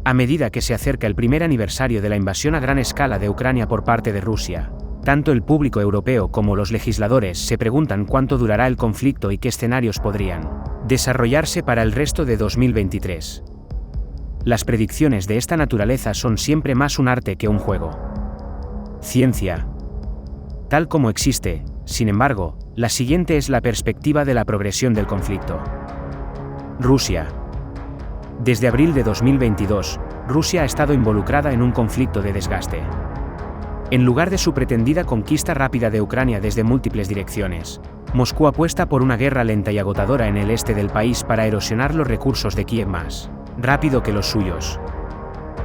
A medida que se acerca el primer aniversario de la invasión a gran escala de Ucrania por parte de Rusia, tanto el público europeo como los legisladores se preguntan cuánto durará el conflicto y qué escenarios podrían desarrollarse para el resto de 2023. Las predicciones de esta naturaleza son siempre más un arte que un juego. Ciencia. Tal como existe, sin embargo, la siguiente es la perspectiva de la progresión del conflicto. Rusia. Desde abril de 2022, Rusia ha estado involucrada en un conflicto de desgaste. En lugar de su pretendida conquista rápida de Ucrania desde múltiples direcciones, Moscú apuesta por una guerra lenta y agotadora en el este del país para erosionar los recursos de Kiev más rápido que los suyos.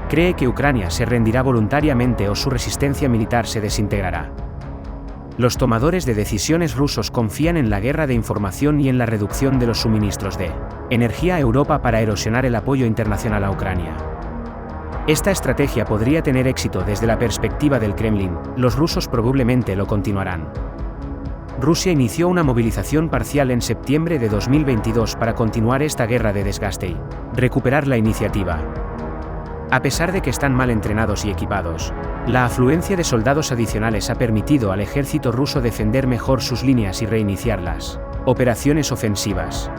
Cree que Ucrania se rendirá voluntariamente o su resistencia militar se desintegrará. Los tomadores de decisiones rusos confían en la guerra de información y en la reducción de los suministros de energía a Europa para erosionar el apoyo internacional a Ucrania. Esta estrategia podría tener éxito desde la perspectiva del Kremlin, los rusos probablemente lo continuarán. Rusia inició una movilización parcial en septiembre de 2022 para continuar esta guerra de desgaste y recuperar la iniciativa. A pesar de que están mal entrenados y equipados, la afluencia de soldados adicionales ha permitido al ejército ruso defender mejor sus líneas y reiniciar las operaciones ofensivas.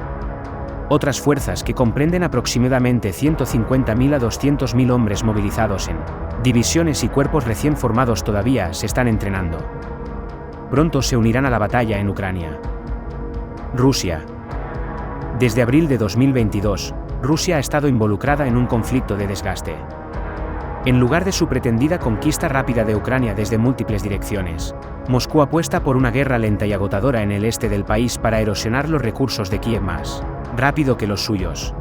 Otras fuerzas que comprenden aproximadamente 150.000 a 200.000 hombres movilizados en divisiones y cuerpos recién formados todavía se están entrenando. Pronto se unirán a la batalla en Ucrania. Rusia. Desde abril de 2022, Rusia ha estado involucrada en un conflicto de desgaste. En lugar de su pretendida conquista rápida de Ucrania desde múltiples direcciones, Moscú apuesta por una guerra lenta y agotadora en el este del país para erosionar los recursos de Kiev más rápido que los suyos.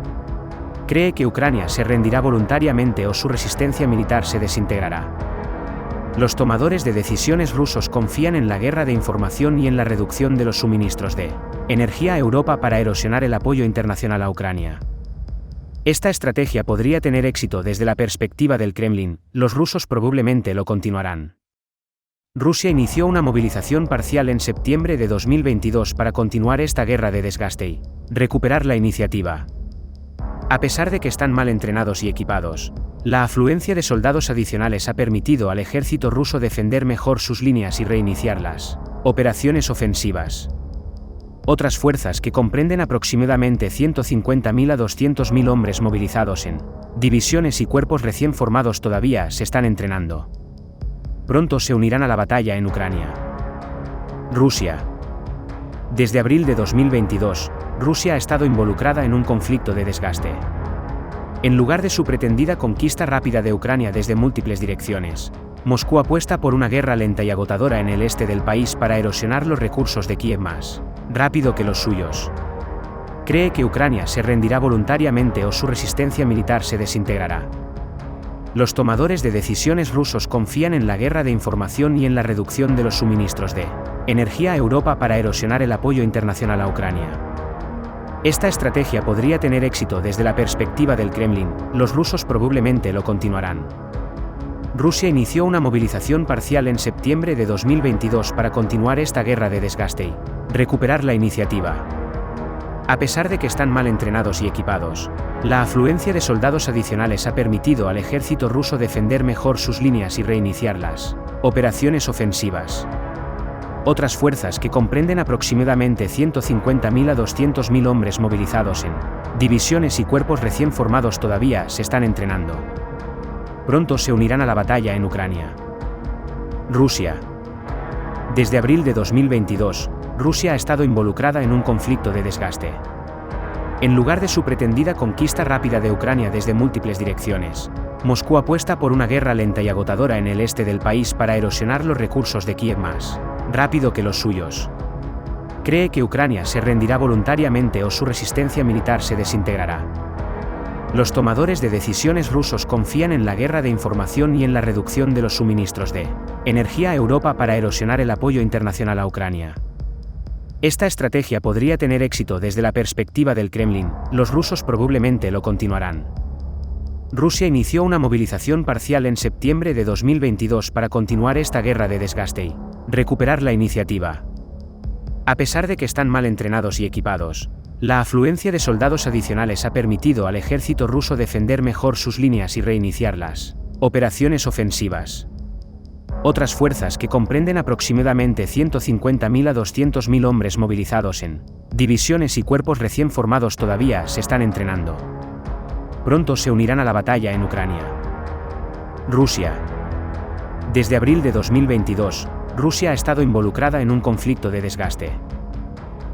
Cree que Ucrania se rendirá voluntariamente o su resistencia militar se desintegrará. Los tomadores de decisiones rusos confían en la guerra de información y en la reducción de los suministros de energía a Europa para erosionar el apoyo internacional a Ucrania. Esta estrategia podría tener éxito desde la perspectiva del Kremlin, los rusos probablemente lo continuarán. Rusia inició una movilización parcial en septiembre de 2022 para continuar esta guerra de desgaste y recuperar la iniciativa. A pesar de que están mal entrenados y equipados, la afluencia de soldados adicionales ha permitido al ejército ruso defender mejor sus líneas y reiniciar las operaciones ofensivas. Otras fuerzas que comprenden aproximadamente 150.000 a 200.000 hombres movilizados en divisiones y cuerpos recién formados todavía se están entrenando. Pronto se unirán a la batalla en Ucrania. Rusia. Desde abril de 2022, Rusia ha estado involucrada en un conflicto de desgaste. En lugar de su pretendida conquista rápida de Ucrania desde múltiples direcciones, Moscú apuesta por una guerra lenta y agotadora en el este del país para erosionar los recursos de Kiev más rápido que los suyos. Cree que Ucrania se rendirá voluntariamente o su resistencia militar se desintegrará. Los tomadores de decisiones rusos confían en la guerra de información y en la reducción de los suministros de energía a Europa para erosionar el apoyo internacional a Ucrania. Esta estrategia podría tener éxito desde la perspectiva del Kremlin, los rusos probablemente lo continuarán. Rusia inició una movilización parcial en septiembre de 2022 para continuar esta guerra de desgaste y recuperar la iniciativa. A pesar de que están mal entrenados y equipados, la afluencia de soldados adicionales ha permitido al ejército ruso defender mejor sus líneas y reiniciar las operaciones ofensivas. Otras fuerzas que comprenden aproximadamente 150.000 a 200.000 hombres movilizados en divisiones y cuerpos recién formados todavía se están entrenando. Pronto se unirán a la batalla en Ucrania. Rusia. Desde abril de 2022, Rusia ha estado involucrada en un conflicto de desgaste. En lugar de su pretendida conquista rápida de Ucrania desde múltiples direcciones, Moscú apuesta por una guerra lenta y agotadora en el este del país para erosionar los recursos de Kiev más rápido que los suyos. Cree que Ucrania se rendirá voluntariamente o su resistencia militar se desintegrará. Los tomadores de decisiones rusos confían en la guerra de información y en la reducción de los suministros de energía a Europa para erosionar el apoyo internacional a Ucrania. Esta estrategia podría tener éxito desde la perspectiva del Kremlin, los rusos probablemente lo continuarán. Rusia inició una movilización parcial en septiembre de 2022 para continuar esta guerra de desgaste y recuperar la iniciativa. A pesar de que están mal entrenados y equipados, La afluencia de soldados adicionales ha permitido al ejército ruso defender mejor sus líneas y reiniciarlas. Operaciones ofensivas. Otras fuerzas que comprenden aproximadamente 150.000 a 200.000 hombres movilizados en divisiones y cuerpos recién formados todavía se están entrenando. Pronto se unirán a la batalla en Ucrania. Rusia. Desde abril de 2022, Rusia ha estado involucrada en un conflicto de desgaste.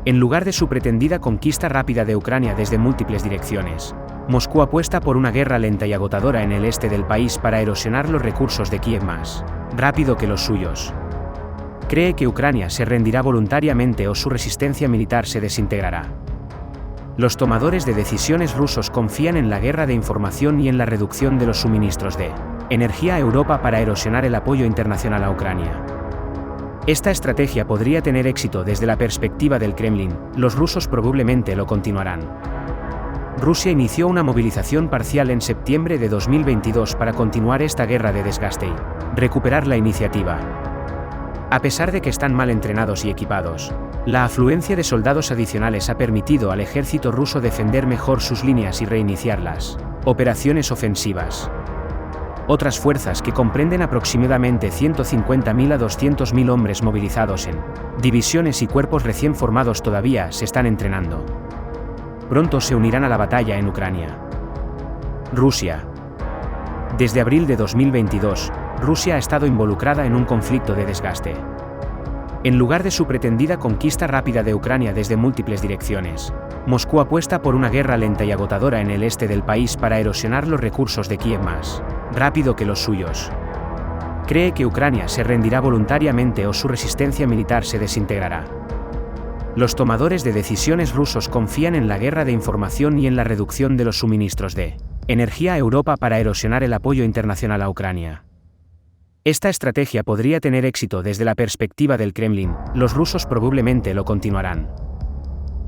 En lugar de su pretendida conquista rápida de Ucrania desde múltiples direcciones, Moscú apuesta por una guerra lenta y agotadora en el este del país para erosionar los recursos de Kiev más rápido que los suyos. Cree que Ucrania se rendirá voluntariamente o su resistencia militar se desintegrará. Los tomadores de decisiones rusos confían en la guerra de información y en la reducción de los suministros de energía a Europa para erosionar el apoyo internacional a Ucrania. Esta estrategia podría tener éxito desde la perspectiva del Kremlin, los rusos probablemente lo continuarán. Rusia inició una movilización parcial en septiembre de 2022 para continuar esta guerra de desgaste y recuperar la iniciativa. A pesar de que están mal entrenados y equipados, la afluencia de soldados adicionales ha permitido al ejército ruso defender mejor sus líneas y reiniciarlas. Operaciones ofensivas. Otras fuerzas que comprenden aproximadamente 150.000 a 200.000 hombres movilizados en divisiones y cuerpos recién formados todavía se están entrenando. Pronto se unirán a la batalla en Ucrania. Rusia. Desde abril de 2022, Rusia ha estado involucrada en un conflicto de desgaste. En lugar de su pretendida conquista rápida de Ucrania desde múltiples direcciones, Moscú apuesta por una guerra lenta y agotadora en el este del país para erosionar los recursos de Kiev más rápido que los suyos. Cree que Ucrania se rendirá voluntariamente o su resistencia militar se desintegrará. Los tomadores de decisiones rusos confían en la guerra de información y en la reducción de los suministros de energía a Europa para erosionar el apoyo internacional a Ucrania. Esta estrategia podría tener éxito desde la perspectiva del Kremlin, los rusos probablemente lo continuarán.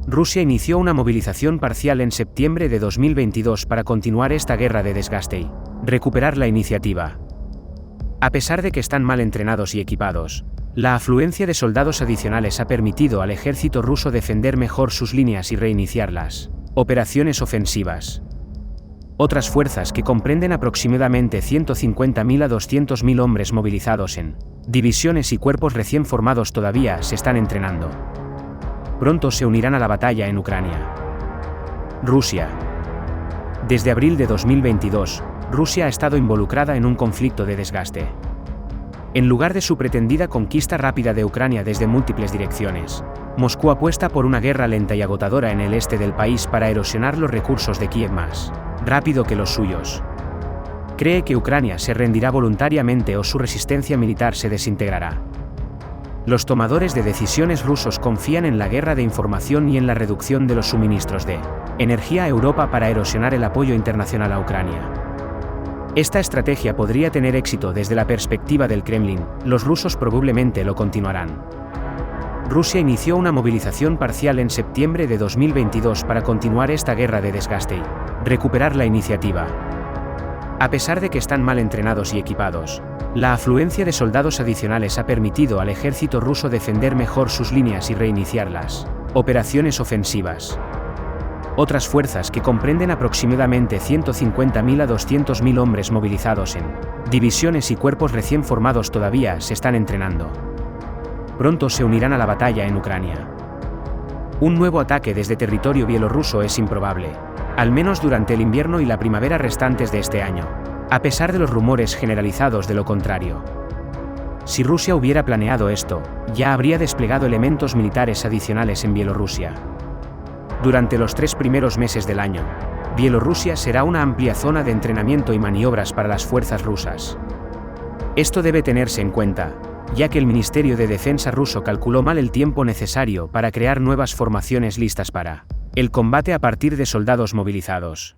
Rusia inició una movilización parcial en septiembre de 2022 para continuar esta guerra de desgaste y recuperar la iniciativa. A pesar de que están mal entrenados y equipados, la afluencia de soldados adicionales ha permitido al ejército ruso defender mejor sus líneas y reiniciarlas. Operaciones ofensivas. Otras fuerzas que comprenden aproximadamente 150.000 a 200.000 hombres movilizados en divisiones y cuerpos recién formados todavía se están entrenando. Pronto se unirán a la batalla en Ucrania. Rusia. Desde abril de 2022, Rusia ha estado involucrada en un conflicto de desgaste. En lugar de su pretendida conquista rápida de Ucrania desde múltiples direcciones, Moscú apuesta por una guerra lenta y agotadora en el este del país para erosionar los recursos de Kiev más rápido que los suyos. Cree que Ucrania se rendirá voluntariamente o su resistencia militar se desintegrará. Los tomadores de decisiones rusos confían en la guerra de información y en la reducción de los suministros de energía a Europa para erosionar el apoyo internacional a Ucrania. Esta estrategia podría tener éxito desde la perspectiva del Kremlin, los rusos probablemente lo continuarán. Rusia inició una movilización parcial en septiembre de 2022 para continuar esta guerra de desgaste y recuperar la iniciativa. A pesar de que están mal entrenados y equipados, la afluencia de soldados adicionales ha permitido al ejército ruso defender mejor sus líneas y reiniciarlas. Operaciones ofensivas. Otras fuerzas que comprenden aproximadamente 150.000 a 200.000 hombres movilizados en divisiones y cuerpos recién formados todavía se están entrenando. Pronto se unirán a la batalla en Ucrania. Un nuevo ataque desde territorio bielorruso es improbable, al menos durante el invierno y la primavera restantes de este año, a pesar de los rumores generalizados de lo contrario. Si Rusia hubiera planeado esto, ya habría desplegado elementos militares adicionales en Bielorrusia. Durante los 3 primeros meses del año, Bielorrusia será una amplia zona de entrenamiento y maniobras para las fuerzas rusas. Esto debe tenerse en cuenta, ya que el Ministerio de Defensa ruso calculó mal el tiempo necesario para crear nuevas formaciones listas para el combate a partir de soldados movilizados.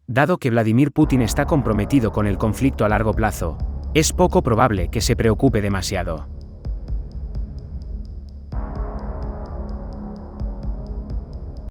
Dado que Vladimir Putin está comprometido con el conflicto a largo plazo, es poco probable que se preocupe demasiado.